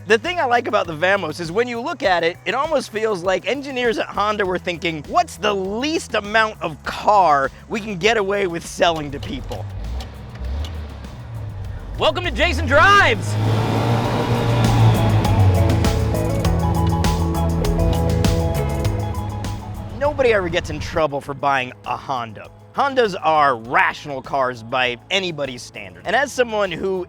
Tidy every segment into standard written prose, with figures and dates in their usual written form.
The thing I like about the Vamos is when you look at it, it almost feels like engineers at Honda were thinking, what's the least amount of car we can get away with selling to people? Welcome to Jason Drives! Nobody ever gets in trouble for buying a Honda. Hondas are rational cars by anybody's standard. And as someone who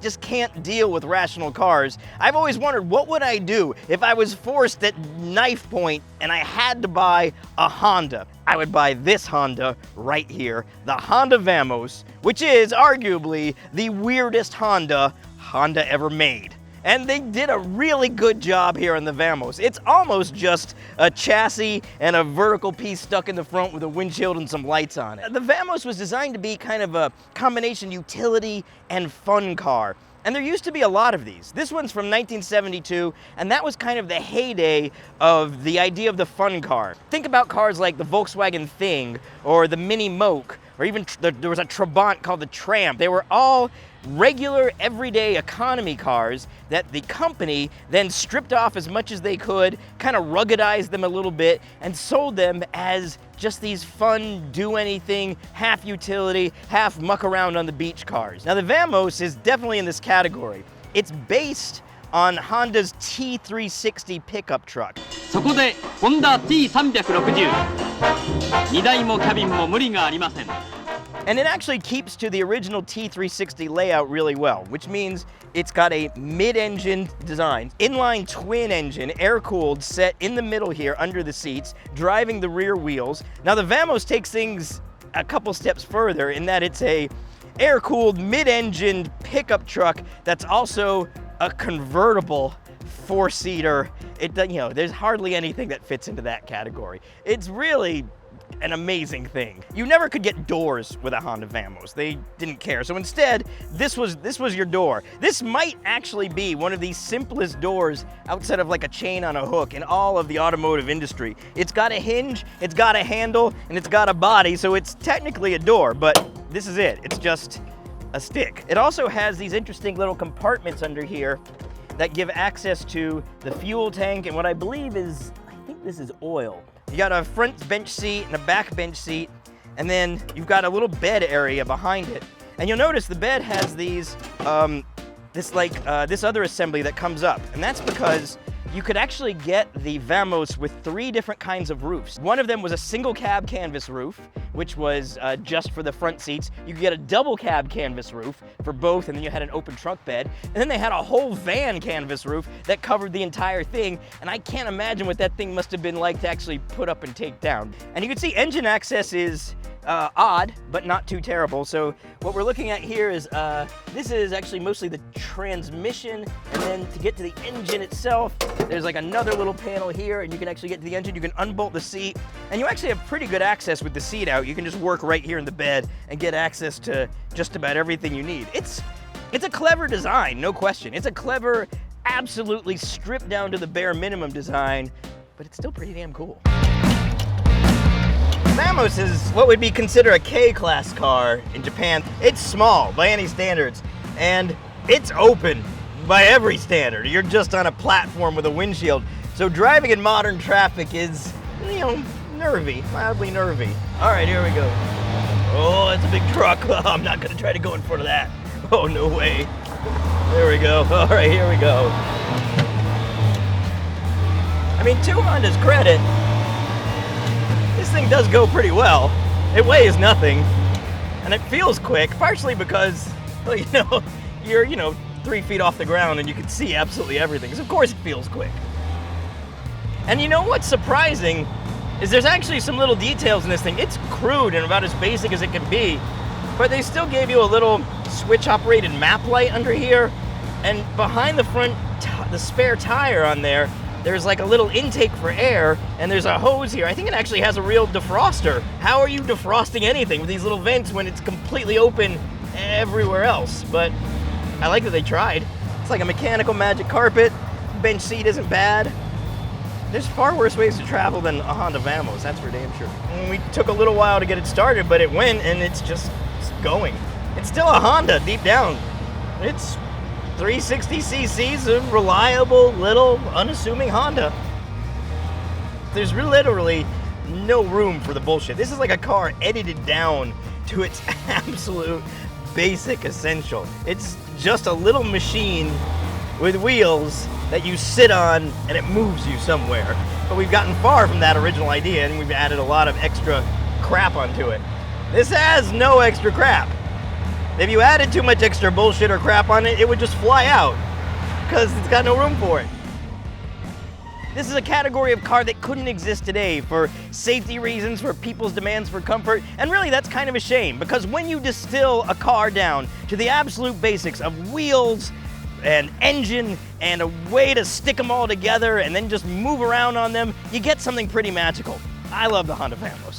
just can't deal with rational cars, I've always wondered, what would I do if I was forced at knife point and I had to buy a Honda? I would buy this Honda right here, the Honda Vamos, which is arguably the weirdest Honda ever made. And they did a really good job here on the Vamos. It's almost just a chassis and a vertical piece stuck in the front with a windshield and some lights on it. The Vamos was designed to be kind of a combination utility and fun car. And there used to be a lot of these. This one's from 1972, and that was kind of the heyday of the idea of the fun car. Think about cars like the Volkswagen Thing, or the Mini Moke, or even there was a Trabant called the Tramp. They were all regular, everyday economy cars that the company then stripped off as much as they could, kind of ruggedized them a little bit, and sold them as just these fun, do-anything, half utility, half muck around on the beach cars. Now the Vamos is definitely in this category. It's based on Honda's T360 pickup truck. そこでホンダ T360 2台もキャビンも無理がありません And it actually keeps to the original T360 layout really well, which means it's got a mid-engine design, inline twin engine, air-cooled, set in the middle here under the seats, driving the rear wheels. Now the Vamos takes things a couple steps further in that it's a air-cooled, mid-engined pickup truck that's also a convertible four-seater. There's hardly anything that fits into that category. It's really an amazing thing. You never could get doors with a Honda Vamos. They didn't care. So instead, this was your door. This might actually be one of the simplest doors outside of like a chain on a hook in all of the automotive industry. It's got a hinge, it's got a handle, and it's got a body, so it's technically a door, but this is it. It's just a stick. It also has these interesting little compartments under here that give access to the fuel tank and what I believe is, I think this is oil. You got a front bench seat and a back bench seat, and then you've got a little bed area behind it. And you'll notice the bed has these, this other assembly that comes up, and that's because you could actually get the Vamos with 3 different kinds of roofs. One of them was a single cab canvas roof, which was just for the front seats. You could get a double cab canvas roof for both, and then you had an open truck bed. And then they had a whole van canvas roof that covered the entire thing, and I can't imagine what that thing must have been like to actually put up and take down. And you can see engine access is odd, but not too terrible. So what we're looking at here is, this is actually mostly the transmission, and then to get to the engine itself, there's like another little panel here, and you can actually get to the engine. You can unbolt the seat, and you actually have pretty good access with the seat out. You can just work right here in the bed and get access to just about everything you need. It's a clever design, no question. It's a clever, absolutely stripped down to the bare minimum design, but it's still pretty damn cool. Vamos is what would be considered a K-class car in Japan. It's small by any standards, and it's open by every standard. You're just on a platform with a windshield. So driving in modern traffic is, nervy, mildly nervy. All right, here we go. Oh, it's a big truck. I'm not gonna try to go in front of that. Oh, no way. There we go. All right, here we go. I mean, to Honda's credit, this thing does go pretty well. It weighs nothing, and it feels quick, partially because, well, you're 3 feet off the ground and you can see absolutely everything. So of course it feels quick. And you know what's surprising is there's actually some little details in this thing. It's crude and about as basic as it can be, but they still gave you a little switch-operated map light under here, and behind the front, the spare tire on there, there's like a little intake for air, and there's a hose here. I think it actually has a real defroster. How are you defrosting anything with these little vents when it's completely open everywhere else? But I like that they tried. It's like a mechanical magic carpet. Bench seat isn't bad. There's far worse ways to travel than a Honda Vamos, that's for damn sure. And we took a little while to get it started, but it went, and it's just going. It's still a Honda deep down. It's 360cc is a reliable, little, unassuming Honda. There's literally no room for the bullshit. This is like a car edited down to its absolute basic essential. It's just a little machine with wheels that you sit on and it moves you somewhere. But we've gotten far from that original idea and we've added a lot of extra crap onto it. This has no extra crap. If you added too much extra bullshit or crap on it, it would just fly out because it's got no room for it. This is a category of car that couldn't exist today for safety reasons, for people's demands for comfort, and really that's kind of a shame because when you distill a car down to the absolute basics of wheels and engine and a way to stick them all together and then just move around on them, you get something pretty magical. I love the Honda Family.